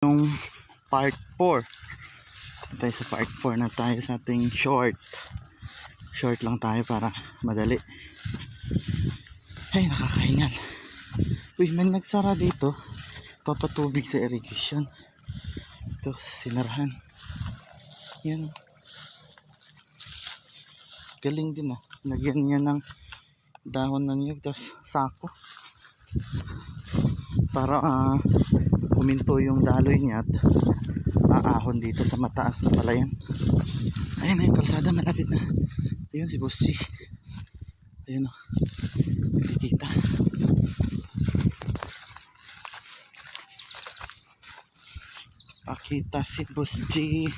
nung part 4. Tayo sa part 4 na tayo sa ating short lang tayo para madali. Ay, nakakahingal. Uy, may nagsara dito, papatubig sa irrigation. Ito, sinarahan. Yan, galing din ah. Lagyan niya ng dahon na niyog, tas sako para huminto yung daloy niya at aahon dito sa mataas na palayan. Ayun na yung kalsada, malapit na. Ayun si Boss G. Ayun o, kita. Pakita si Boss G.